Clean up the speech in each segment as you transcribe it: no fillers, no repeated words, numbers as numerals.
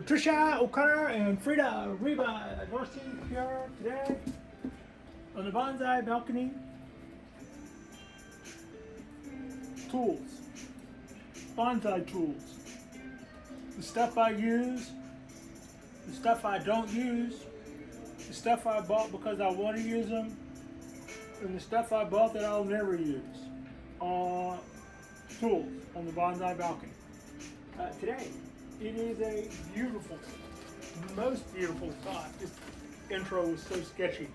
Patricia, O'Connor, and Frida Reba Dorsey here today on the Bonsai balcony. Tools, bonsai tools, the stuff I use, the stuff I don't use, the stuff I bought because I want to use them, and the stuff I bought that I'll never use. Tools on the bonsai balcony. Today, it is a beautiful, most beautiful spot. This intro was so sketchy.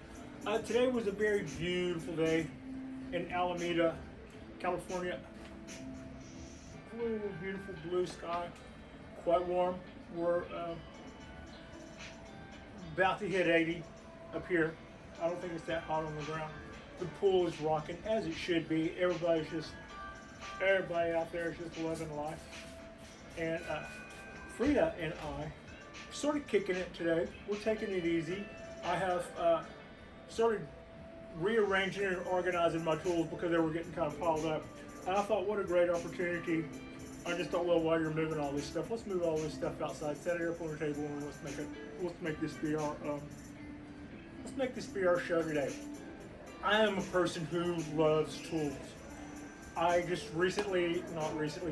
Today was a very beautiful day in Alameda, California. Beautiful blue sky, quite warm. We're about to hit 80 up here. I don't think it's that hot on the ground. The pool is rocking as it should be. Everybody out there is just loving life. And Frida and I sort of kicking it today. We're taking it easy. I have started rearranging and organizing my tools because they were getting kind of piled up. And I thought, what a great opportunity. I just thought, well, while you're moving all this stuff, let's move all this stuff outside, set it up on the table, and let's make this be our show today. I am a person who loves tools. I just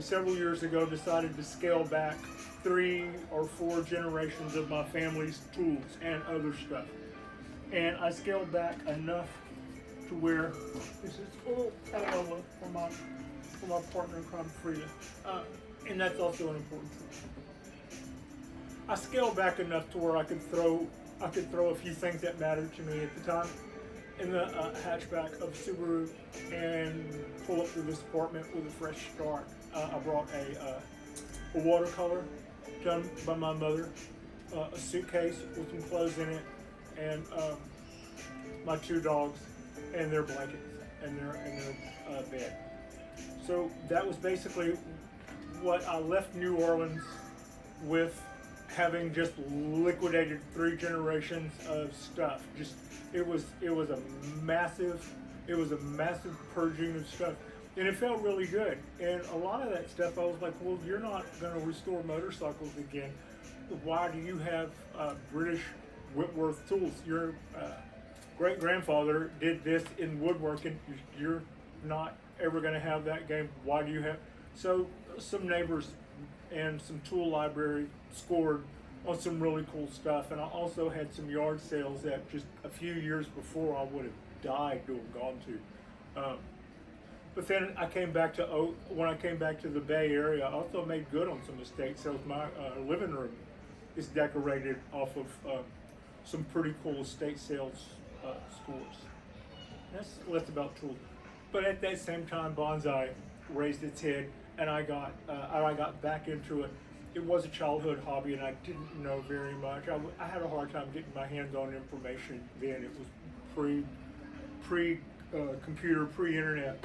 several years ago, decided to scale back 3 or 4 generations of my family's tools and other stuff. And I scaled back enough to where this is full Alabama for my partner in crime, Frida. And that's also an important thing. I scaled back enough to where I could throw a few things that mattered to me at the time in the hatchback of Subaru and pull up through this apartment with a fresh start. I brought a watercolor done by my mother, a suitcase with some clothes in it, and my 2 dogs and their blankets and their bed. So that was basically what I left New Orleans with, having just liquidated 3 generations of stuff. It was a massive purging of stuff, and it felt really good. And a lot of that stuff, I was like, well, you're not going to restore motorcycles again. Why do you have British Whitworth tools? Your great grandfather did this in woodworking. You're not ever going to have that game. Why do you have? So some neighbors and some tool library scored on some really cool stuff, and I also had some yard sales that just a few years before I would have died to have gone to. But then when I came back to the Bay Area, I also made good on some estate sales. My living room is decorated off of some pretty cool estate sales scores. That's about tools. But at that same time, bonsai raised its head, and I got back into it. It was a childhood hobby, and I didn't know very much. I had a hard time getting my hands on information then. It was pre-computer, pre-internet.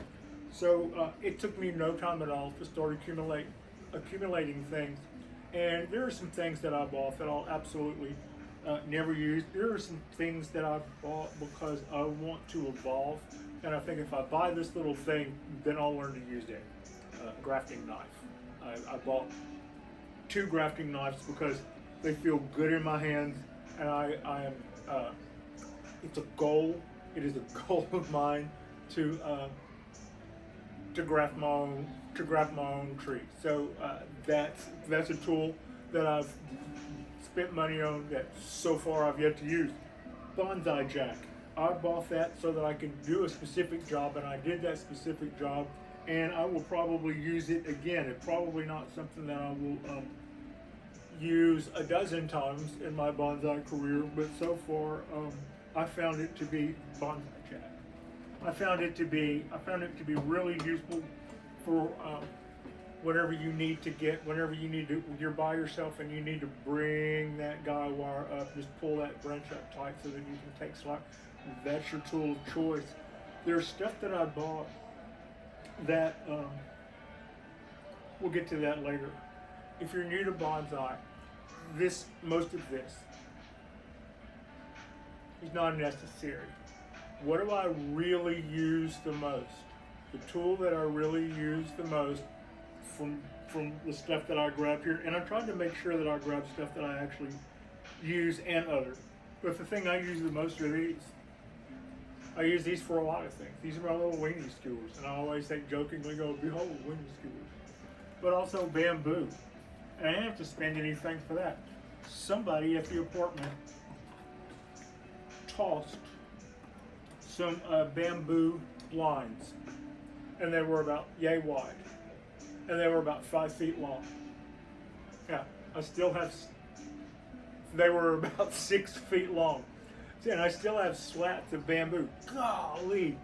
So it took me no time at all to start accumulating things. And there are some things that I bought that I'll absolutely never use. There are some things that I bought because I want to evolve. And I think if I buy this little thing, then I'll learn to use it. Grafting knife. I bought 2 grafting knives because they feel good in my hands, and I am. It's a goal. It is a goal of mine to graft my own tree. So that's a tool that I've spent money on that so far I've yet to use. Bonsai jack. I bought that so that I could do a specific job, and I did that specific job, and I will probably use it again. It's probably not something that I will use a dozen times in my bonsai career, but so far I found it to be bonsai jack. I found it to be really useful for whenever you need to, you're by yourself and you need to bring that guy wire up, just pull that branch up tight so that you can take slack. That's your tool of choice. There's stuff that I bought that we'll get to that later. If you're new to bonsai, most of this is not necessary. What do I really use the most? The tool that I really use the most from the stuff that I grabbed here, and I tried to make sure that I grabbed stuff that I actually use and other. But the thing I use the most are these. I use these for a lot of things. These are my little weenie skewers, and I always say jokingly, "Go behold weenie skewers." But also bamboo, and I didn't have to spend anything for that. Somebody at the apartment tossed some bamboo blinds, and they were about yay wide, and they were about 5 feet long. Yeah, I still have. They were about 6 feet long, and I still have slats of bamboo. Golly,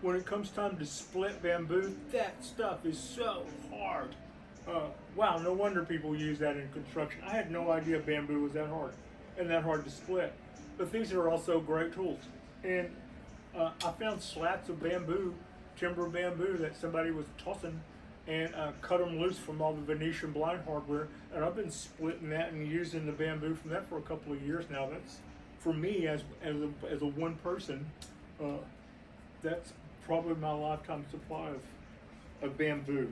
when it comes time to split bamboo, that stuff is so hard. Wow, no wonder people use that in construction. I had no idea bamboo was that hard and that hard to split. But these are also great tools. And I found slats of bamboo, timber bamboo, that somebody was tossing, and cut them loose from all the Venetian blind hardware. And I've been splitting that and using the bamboo from that for a couple of years now. That's, for me, as a one person, that's probably my lifetime supply of bamboo.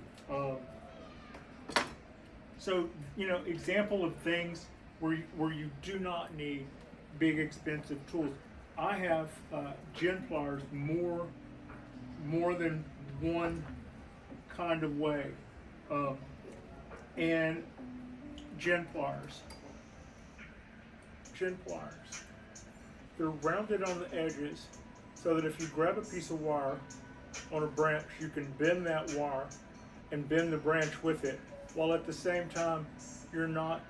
So, example of things where you do not need big expensive tools. I have gin pliers more than one kind of way, and gin pliers. They're rounded on the edges so that if you grab a piece of wire on a branch, you can bend that wire and bend the branch with it, while at the same time you're not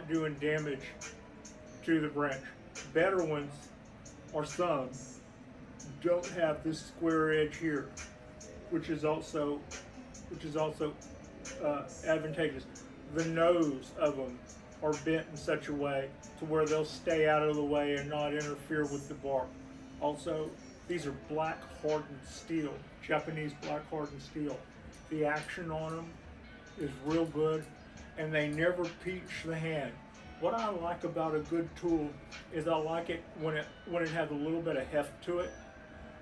doing damage to the branch. Better ones, or some, don't have this square edge here, which is also advantageous. The nose of them are bent in such a way to where they'll stay out of the way and not interfere with the bark. Also, these are black hardened steel, Japanese black hardened steel. The action on them is real good, and they never peach the hand. What I like about a good tool is I like it when it has a little bit of heft to it.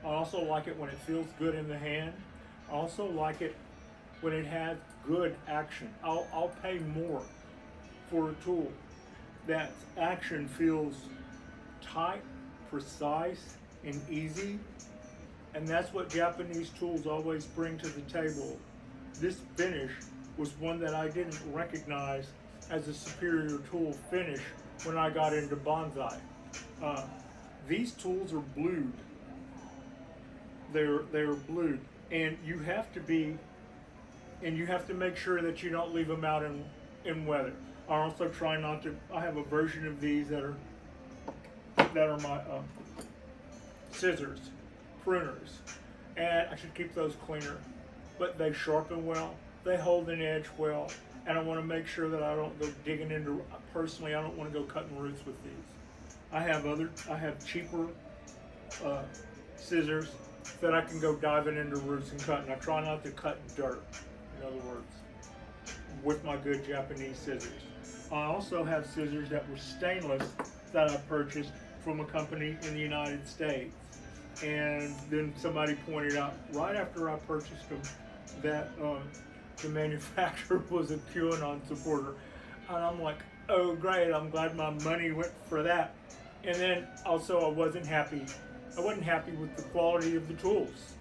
I also like it when it feels good in the hand. I also like it when it has good action. I'll pay more for a tool that action feels tight, precise, and easy. And that's what Japanese tools always bring to the table. This finish was one that I didn't recognize as a superior tool finish when I got into bonsai. These tools are blued. They're blued, and you have to make sure that you don't leave them out in weather. I also try not to. I have a version of these that are my scissors, pruners, and I should keep those cleaner. But they sharpen well, they hold an edge well, and I want to make sure that I don't go digging into. Personally, I don't want to go cutting roots with these. I have cheaper scissors that I can go diving into roots and cutting. I try not to cut dirt, in other words, with my good Japanese scissors. I also have scissors that were stainless that I purchased from a company in the United States. And then somebody pointed out right after I purchased them that the manufacturer was a QAnon supporter. And I'm like, oh great, I'm glad my money went for that. And then also I wasn't happy with the quality of the tools.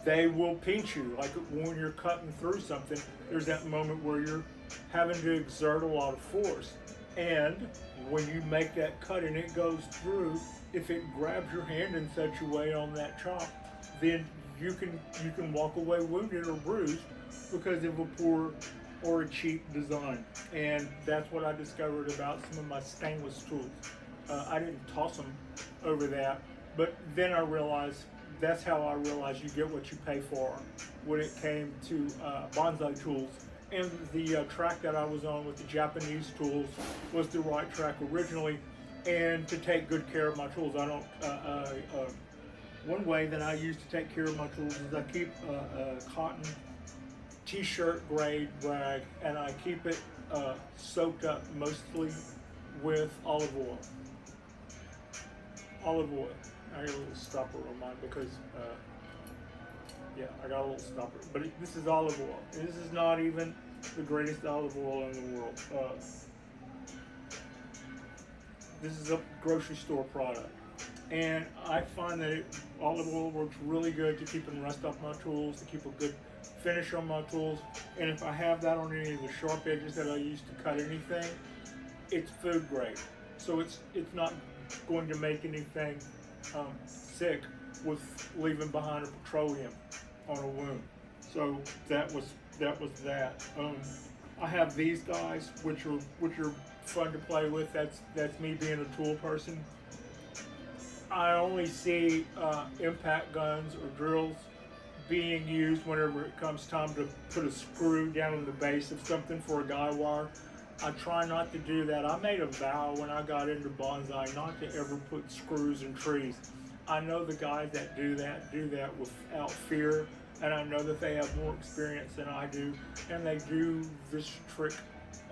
They will pinch you, like when you're cutting through something, there's that moment where you're having to exert a lot of force. And when you make that cut and it goes through, if it grabs your hand in such a way on that chop, then you can walk away wounded or bruised because of a poor or a cheap design. And that's what I discovered about some of my stainless tools. I didn't toss them over that, but then I realized that's how I realized you get what you pay for when it came to bonsai tools. And the track that I was on with the Japanese tools was the right track originally, and to take good care of my tools. I don't. One way that I use to take care of my tools is I keep a cotton t-shirt grade rag, and I keep it soaked up mostly with olive oil. I got a little stopper on mine because Yeah, I got a little stopper. But this is olive oil. This is not even the greatest olive oil in the world. This is a grocery store product. And I find that olive oil works really good to keeping rust off my tools, to keep a good finish on my tools. And if I have that on any of the sharp edges that I use to cut anything, it's food grade. So it's not going to make anything sick with leaving behind a petroleum on a wound. So that was that. I have these guys, which are fun to play with. That's me being a tool person. I only see impact guns or drills being used whenever it comes time to put a screw down in the base of something for a guy wire. I try not to do that. I made a vow when I got into bonsai not to ever put screws in trees. I know the guys that do that without fear, and I know that they have more experience than I do, and they do this trick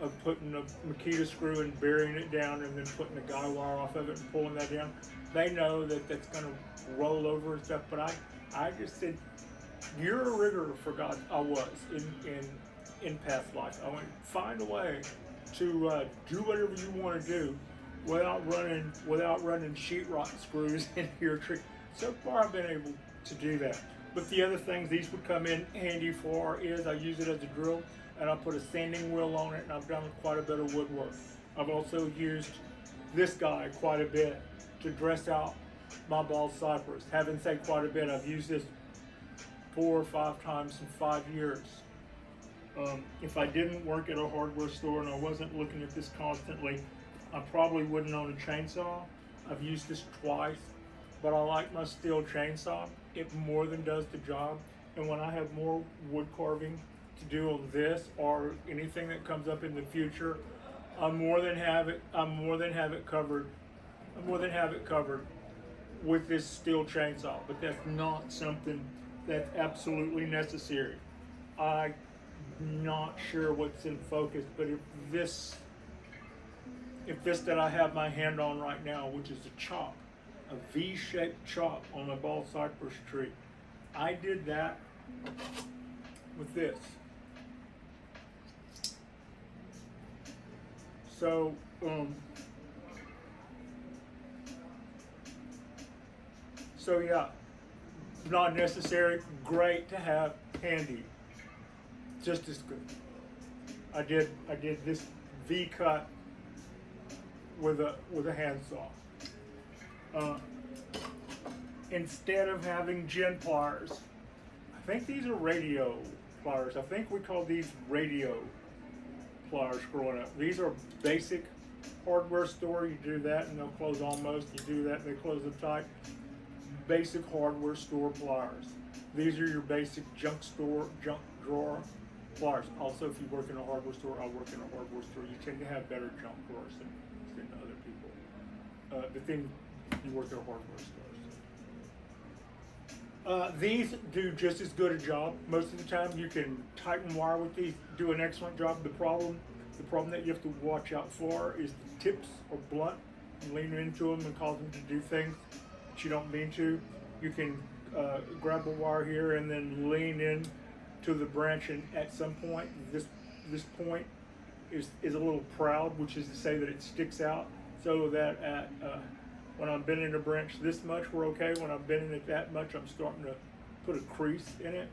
of putting a Makita screw and burying it down and then putting the guy wire off of it and pulling that down. They know that that's going to roll over and stuff, but I just said, you're a rigger for God. I was in past life. I went, find a way to do whatever you want to do without running sheetrock screws into your tree. So far I've been able to do that. But the other things these would come in handy for is I use it as a drill, and I put a sanding wheel on it, and I've done quite a bit of woodwork. I've also used this guy quite a bit to dress out my bald cypress. Having said quite a bit, I've used this 4 or 5 times in 5 years. If I didn't work at a hardware store and I wasn't looking at this constantly, I probably wouldn't own a chainsaw. I've used this twice, but I like my steel chainsaw. It more than does the job. And when I have more wood carving to do on this or anything that comes up in the future, I'm more than have it covered with this steel chainsaw. But that's not something that's absolutely necessary. I'm not sure what's in focus, but if this that I have my hand on right now, which is a chop, a V-shaped chop on a bald cypress tree, I did that with this. So, yeah, not necessary, great to have handy, just as good. I did this V cut with a handsaw. Instead of having gin pliers, I think these are radio pliers. I think we called these radio pliers growing up. These are basic hardware store. You do that and they'll close almost. You do that and they close them tight. Basic hardware store pliers. These are your basic junk drawer pliers. Also, if you work in a hardware store, I work in a hardware store, you tend to have better junk drawers than other people. The thing, you work at a hardware store. These do just as good a job. Most of the time you can tighten wire with these, do an excellent job. The problem that you have to watch out for is the tips are blunt. You lean into them and cause them to do things that you don't mean to. You can grab a wire here and then lean in to the branch, and at some point this point is a little proud, which is to say that it sticks out, so that at when I'm bending a branch this much, we're okay. When I'm bending it that much, I'm starting to put a crease in it.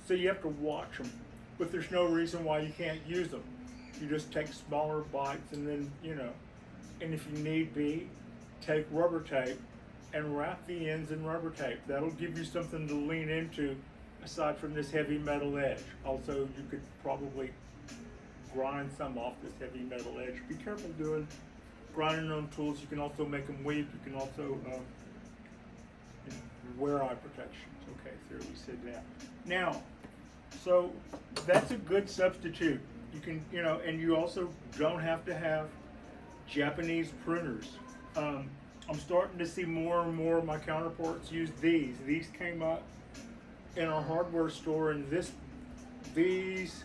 So you have to watch them, but there's no reason why you can't use them. You just take smaller bites, and then, and if you need be, take rubber tape and wrap the ends in rubber tape. That'll give you something to lean into aside from this heavy metal edge. Also, you could probably grind some off this heavy metal edge. Be careful doing grinding on tools. You can also make them weak. You can also wear eye protections. Okay, so we said that. Now, so that's a good substitute. You can, and you also don't have to have Japanese pruners. I'm starting to see more and more of my counterparts use these. These came up in our hardware store, and these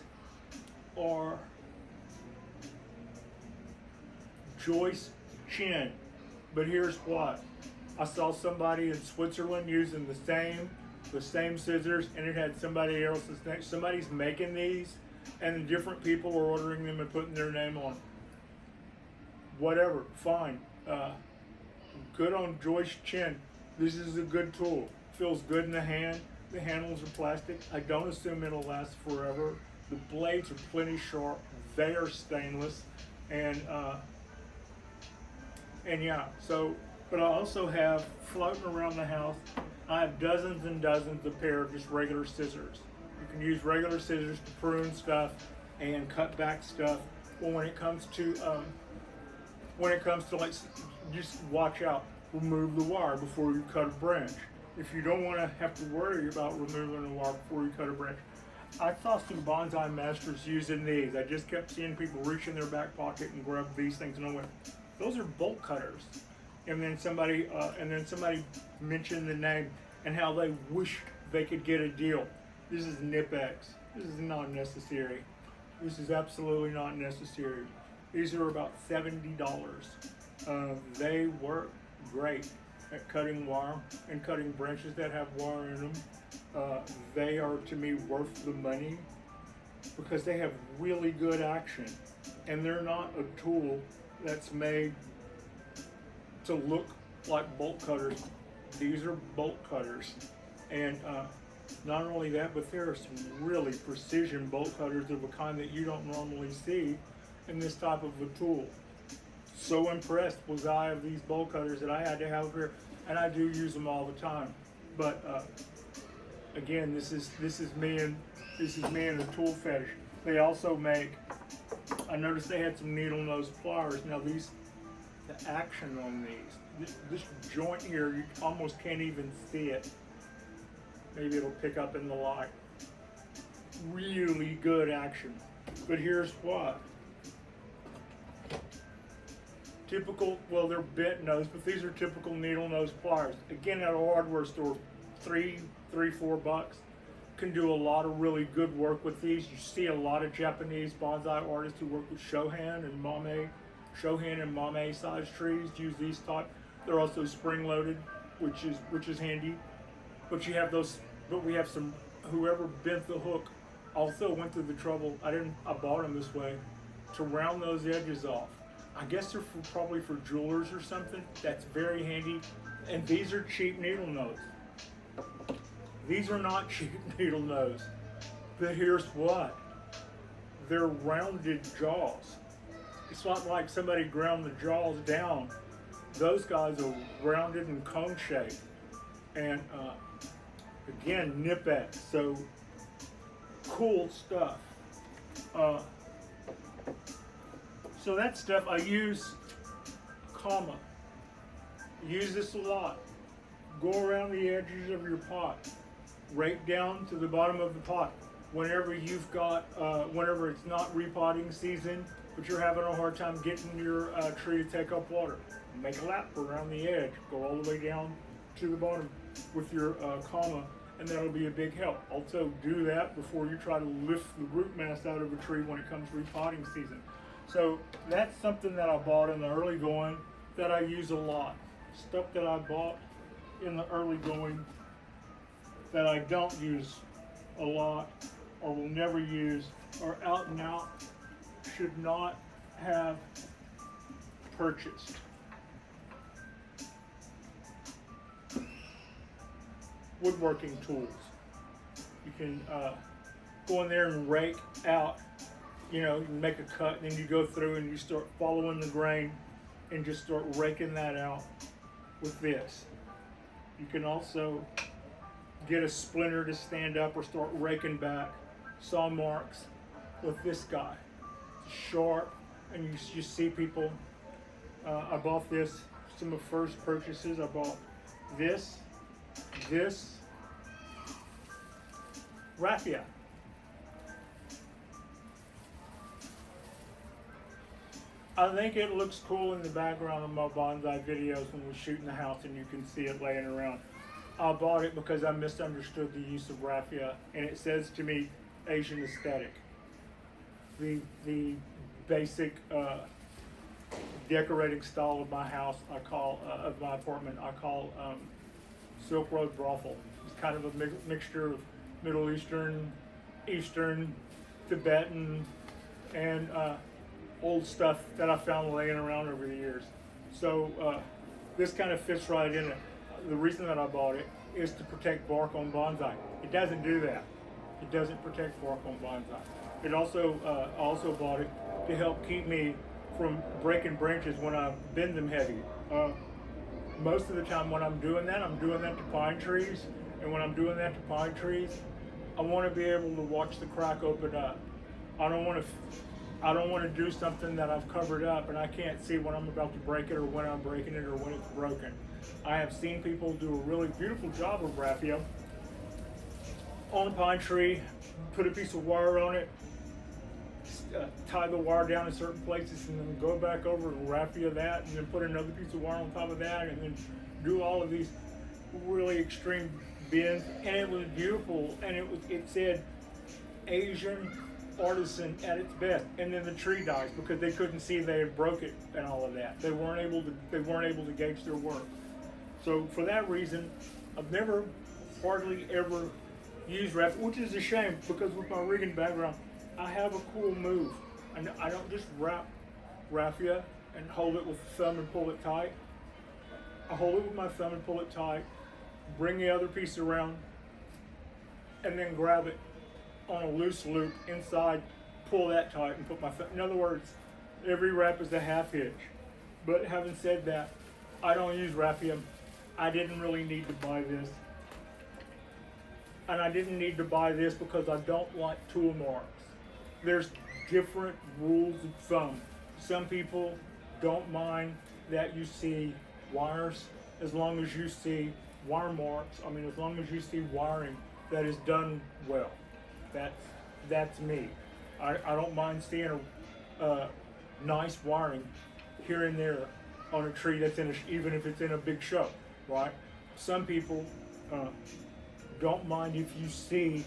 are Joyce Chin. But here's what. I saw somebody in Switzerland using the same the same scissors, and it had somebody else's name. Somebody's making these, and different people are ordering them and putting their name on them. Whatever, fine. Good on Joyce Chin. This is a good tool. Feels good in the hand. The handles are plastic. I don't assume it'll last forever. The blades are plenty sharp. They are stainless, and yeah. So, but I also have floating around the house. I have dozens and dozens of pair of just regular scissors. You can use regular scissors to prune stuff and cut back stuff. Well, when it comes to like, just watch out. Remove the wire before you cut a branch. If you don't want to have to worry about removing the wire before you cut a branch. I saw some bonsai masters using these. I just kept seeing people reach in their back pocket and grab these things, and I went, those are bolt cutters. And then somebody mentioned the name and how they wished they could get a deal. This is Nip-X. This is not necessary. This is absolutely not necessary. These are about $70. They work great at cutting wire and cutting branches that have wire in them. They are, to me, worth the money because they have really good action, and they're not a tool that's made to look like bolt cutters. These are bolt cutters, and not only that, but there are some really precision bolt cutters of a kind that you don't normally see in this type of a tool. So impressed was I of these bolt cutters that I had to have here, and I do use them all the time. But again, this is me and a tool fetish. They also make. I noticed they had some needle nose pliers. Now the action on these, this joint here, you almost can't even see it. Maybe it'll pick up in the light. Really good action. But here's what. Typical, well, they're bent nose, but these are typical needle nose pliers. Again, at a hardware store, $4 can do a lot of really good work with these. You see a lot of Japanese bonsai artists who work with Shohan and Mame size trees use these type. They're also spring loaded, which is handy. But you have those. But we have some. Whoever bent the hook also went through the trouble. I bought them this way to round those edges off. I guess they're probably for jewelers or something. That's very handy. And these are cheap needle nose. These are not cheap needle nose. But here's what. They're rounded jaws. It's not like somebody ground the jaws down. Those guys are rounded and cone shaped. And again, Nip-X. So cool stuff. So that stuff I use, use this a lot. Go around the edges of your pot, right down to the bottom of the pot. Whenever you've got, whenever it's not repotting season, but you're having a hard time getting your tree to take up water, make a lap around the edge, go all the way down to the bottom with your and that'll be a big help. Also do that before you try to lift the root mass out of a tree when it comes repotting season. So that's something that I bought in the early going that I use a lot. Stuff that I bought in the early going that I don't use a lot or will never use or out and out should not have purchased. Woodworking tools. You can go in there and rake out. You know, you make a cut, and then you go through and you start following the grain and just start raking that out with this. You can also get a splinter to stand up or start raking back saw marks with this guy. It's sharp, and you see people. I bought this, some of the first purchases. I bought this raffia. I think it looks cool in the background of my bonsai videos when we shoot in the house and you can see it laying around. I bought it because I misunderstood the use of raffia, and it says to me Asian aesthetic. The basic decorating style of my house, of my apartment, I call Silk Road Brothel. It's kind of a mixture of Middle Eastern, Eastern, Tibetan, and old stuff that I found laying around over the years. So this kind of fits right in it. The reason that I bought it is to protect bark on bonsai. It doesn't do that. It doesn't protect bark on bonsai. It also I also bought it to help keep me from breaking branches when I bend them heavy. Most of the time when I'm doing that to pine trees. And when I'm doing that to pine trees, I want to be able to watch the crack open up. I don't want to do something that I've covered up and I can't see when I'm about to break it or when I'm breaking it or when it's broken. I have seen people do a really beautiful job of raffia on a pine tree, put a piece of wire on it, tie the wire down in certain places, and then go back over and raffia that, and then put another piece of wire on top of that, and then do all of these really extreme bends. And it was beautiful, and it said Asian artisan at its best. And then the tree dies because they couldn't see they had broke it and all of that. They weren't able to gauge their work. So for that reason, I've never hardly ever used raffia, which is a shame because with my rigging background, I have a cool move. And I don't just wrap raffia and hold it with the thumb and pull it tight. I hold it with my thumb and pull it tight, bring the other piece around, and then grab it on a loose loop inside, pull that tight, and put my thumb. In other words, every wrap is a half hitch. But having said that, I don't use raffia. I didn't really need to buy this. And I didn't need to buy this because I don't like tool marks. There's different rules of thumb. Some people don't mind that you see wires as long as you see wire marks. I mean, as long as you see wiring that is done well. That's me. I don't mind seeing a nice wiring here and there on a tree that's even if it's in a big show, right? Some people don't mind if you see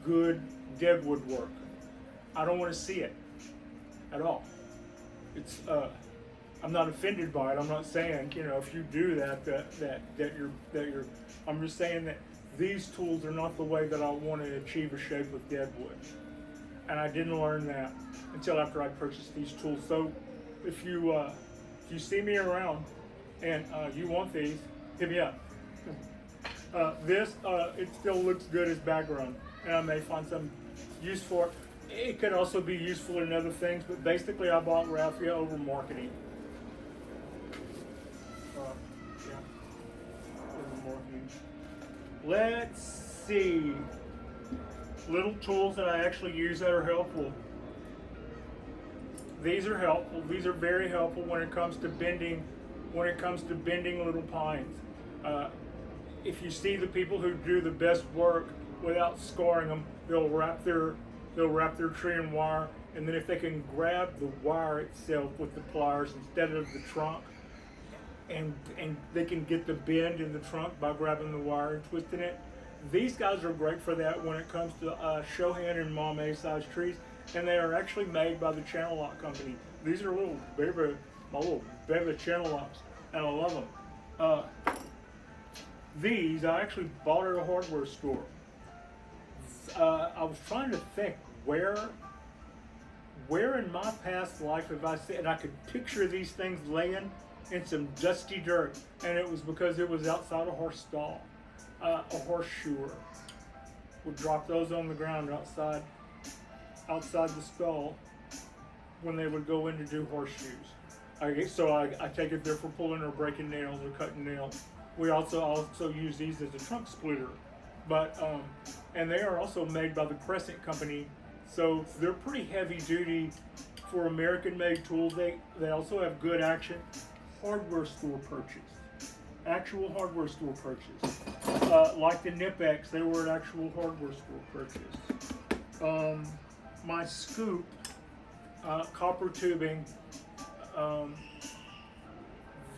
good deadwood work. I don't want to see it at all. It's I'm not offended by it. I'm not saying, if you do that you're. I'm just saying that these tools are not the way that I want to achieve a shape with deadwood. And I didn't learn that until after I purchased these tools. So if you see me around and you want these, hit me up. It still looks good as background, and I may find some use for it. It could also be useful in other things, but basically I bought raffia over marketing. Over marketing. Let's see. Little tools that I actually use that are helpful. These are helpful. These are very helpful when it comes to bending. When it comes to bending little pines. If you see the people who do the best work without scarring them, they'll wrap their tree in wire, and then if they can grab the wire itself with the pliers instead of the trunk, and they can get the bend in the trunk by grabbing the wire and twisting it. These guys are great for that when it comes to Shohan and Mame size trees, and they are actually made by the Channel Lock Company. These are my little baby channel locks, and I love them. These I actually bought at a hardware store. I was trying to think where in my past life have I seen, and I could picture these things laying in some dusty dirt, and it was because it was outside a horse stall. A horseshoer would drop those on the ground outside the stall when they would go in to do horseshoes. So I take it they're for pulling or breaking nails or cutting nails. We also use these as a trunk splitter, but and they are also made by the Crescent Company, so they're pretty heavy duty for American-made tools. They also have good action. Hardware store purchase, actual hardware store purchase, like the Nipex, they were an actual hardware store purchase. My scoop, copper tubing.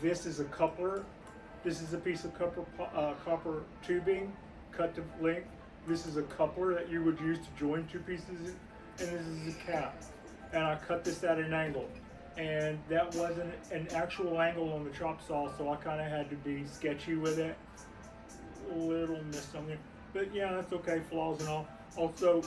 This is a coupler. This is a piece of copper tubing cut to length. This is a coupler that you would use to join two pieces, and this is a cap. And I cut this at an angle, and that wasn't an actual angle on the chop saw, so I kind of had to be sketchy with it. Little miss something. But yeah, that's okay, flaws and all. Also,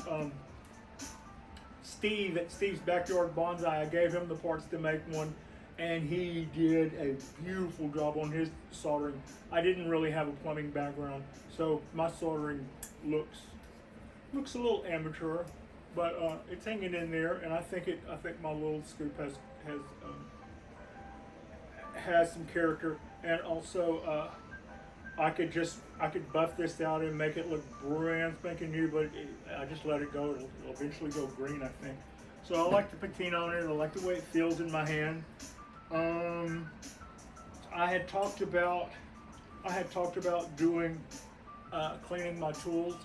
Steve at Steve's Backyard Bonsai, I gave him the parts to make one, and he did a beautiful job on his soldering. I didn't really have a plumbing background, so my soldering looks a little amateur, but it's hanging in there, and I think my little scoop has some character, and also I could buff this out and make it look brand spanking new, but I just let it go. It'll eventually go green, I think. So I like the patina on it. I like the way it feels in my hand. I had talked about doing cleaning my tools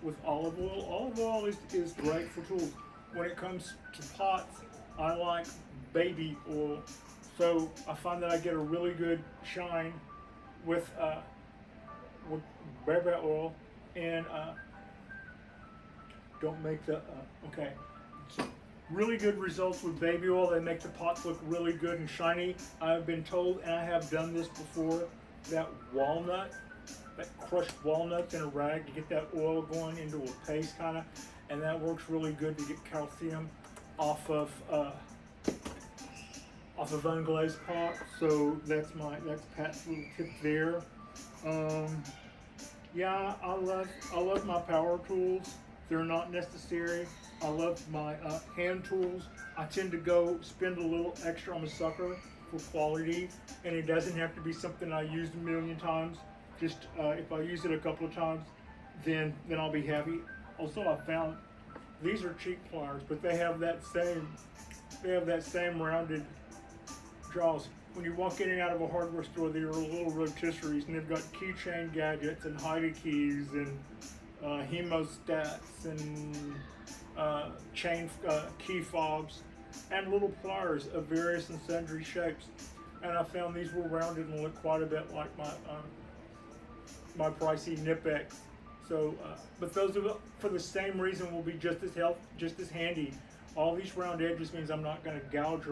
with olive oil. Olive oil is great for tools. When it comes to pots, I like baby oil. So I find that I get a really good shine with baby oil, and don't make the okay. Really good results with baby oil. They make the pots look really good and shiny. I've been told, and I have done this before, that crushed walnuts in a rag to get that oil going into a paste kind of, and that works really good to get calcium off of unglazed pots. So that's Pat's little tip there. Yeah, I love my power tools. They're not necessary. I love my hand tools. I tend to spend a little extra. I'm a sucker for quality, and it doesn't have to be something I used a million times. Just if I use it a couple of times, then I'll be happy. Also, I found these are cheap pliers, but they have that same rounded jaws. When you walk in and out of a hardware store, there are little rotisseries, and they've got keychain gadgets and hide keys and hemostats and key fobs and little pliers of various and sundry shapes. And I found these were rounded and look quite a bit like my pricey Nipex. So, but those are for the same reason will be just as handy. All these round edges means I'm not going to gouge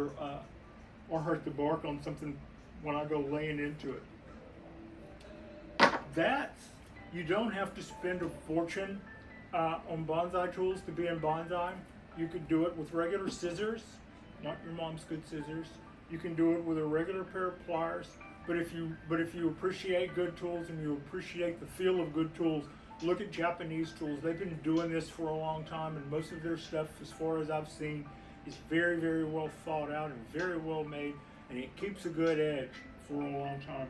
or hurt the bark on something when I go laying into it. You don't have to spend a fortune on bonsai tools to be in bonsai. You could do it with regular scissors, not your mom's good scissors. You can do it with a regular pair of pliers. But if you appreciate good tools and you appreciate the feel of good tools, look at Japanese tools. They've been doing this for a long time, and most of their stuff, as far as I've seen, is very, very well thought out and very well made, and it keeps a good edge for a long time.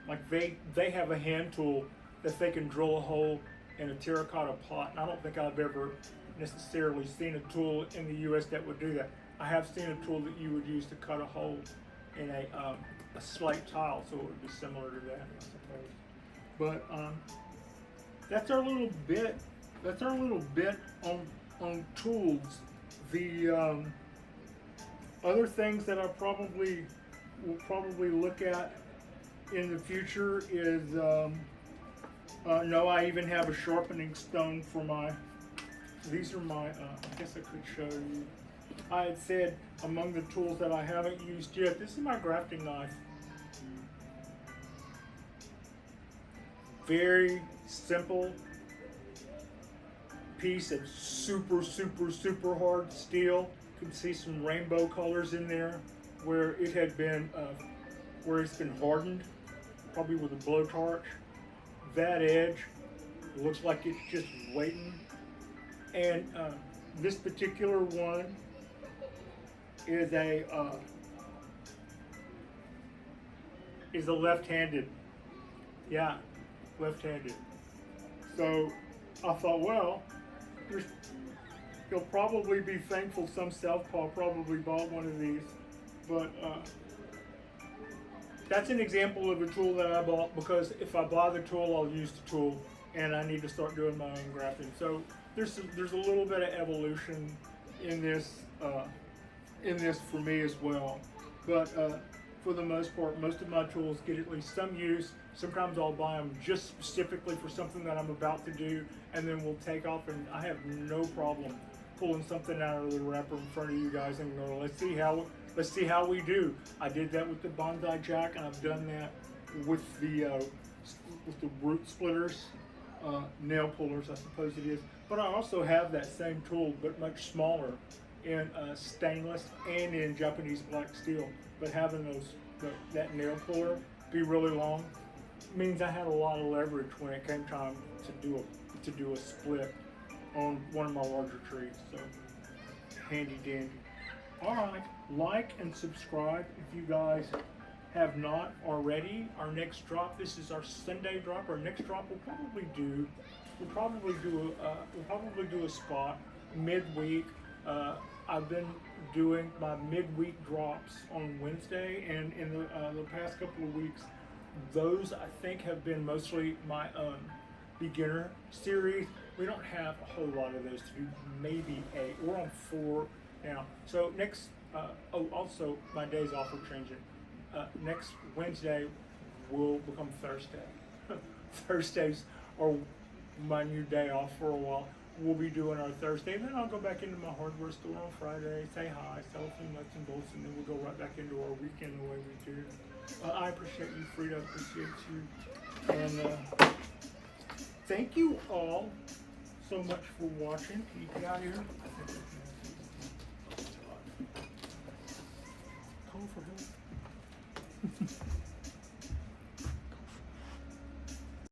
Like they have a hand tool that they can drill a hole in a terracotta pot, and I don't think I've ever necessarily seen a tool in the U.S. that would do that. I have seen a tool that you would use to cut a hole in a slate tile, so it would be similar to that, I suppose. But that's our little bit. That's our little bit on tools. The other things that I will probably look at in the future is no, I even have a sharpening stone for my. These are my. I guess I could show you. I had said among the tools that I haven't used yet, this is my grafting knife. Very simple piece of super hard steel. You can see some rainbow colors in there where it had been, where it's been hardened, probably with a blowtorch. That edge looks like it's just waiting. And this particular one is a left-handed. Yeah, left-handed. So I thought, well, you'll probably be thankful some southpaw probably bought one of these. But that's an example of a tool that I bought because if I buy the tool, I'll use the tool, and I need to start doing my own grafting. So there's a little bit of evolution in this for me as well. But for the most part, most of my tools get at least some use. Sometimes I'll buy them just specifically for something that I'm about to do, and then we'll take off, and I have no problem pulling something out of the wrapper in front of you guys and go, let's see how we do. I did that with the bonsai jack, and I've done that with the with the root splitters, nail pullers, I suppose it is. But I also have that same tool, but much smaller, in stainless and in Japanese black steel. But having that nail puller be really long means I had a lot of leverage when it came time to do a split on one of my larger trees. So handy dandy. All right, like and subscribe if you guys have not already. Our next drop, this is our Sunday drop. Our next drop we'll probably do a spot midweek. I've been doing my midweek drops on Wednesday, and in the past couple of weeks, those I think have been mostly my beginner series. We don't have a whole lot of those to do, maybe 8. We're on 4 now. So next, also my days off are changing. Next Wednesday will become Thursday. Thursdays are my new day off for a while. We'll be doing our Thursday, and then I'll go back into my hardware store on Friday, say hi, sell a few nuts and bolts, and then we'll go right back into our weekend the way we do. I appreciate you, Frida. I appreciate you. And thank you all so much for watching. Can you get out of here?